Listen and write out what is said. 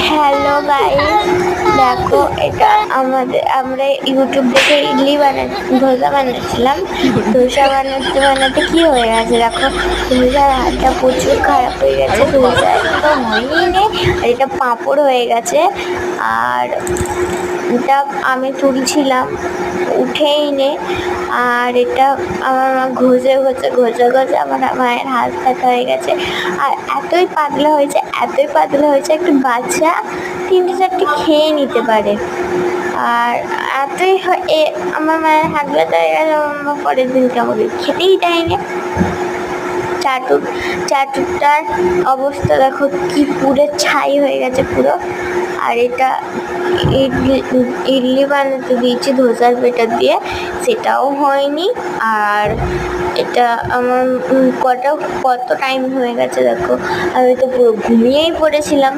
Hello guys, দেখো এটা আমরা ইউটিউব দেখে ধোসা বানাচ্ছিলাম। ধোসা বানাতে বানাতে কি হয়ে গেছে দেখো, ধোসার হাতটা প্রচুর খারাপ হয়ে গেছে। ধোসা একদম হয়ই নেই, আর এটা পাঁপড় হয়ে গেছে। আর এটা আমি তুলছিলাম, উঠেই নে। আর এটা আমার মা ঘষে ঘষে ঘষে ঘষে আমার মায়ের হাত ব্যথা হয়ে গেছে। আর এতই পাতলা হয়েছে একটু বাচ্চা 3-4টে খেয়ে নিতে পারে। আর এতই আমার মায়ের হাত ব্যথা হয়ে গেছে, আমার মা পরের দিনকে আমাকে খেতেই দেয়নি। চাটুটার অবস্থা দেখো, কি পুরো ছাই হয়ে গেছে পুরো। আর এটা ইডলি বানাতে দিয়েছি ধোসার পেটার দিয়ে, সেটাও হয়নি। আর এটা আমার কত টাইম হয়ে গেছে দেখো, আমি তো পুরো ঘুমিয়েই পড়েছিলাম।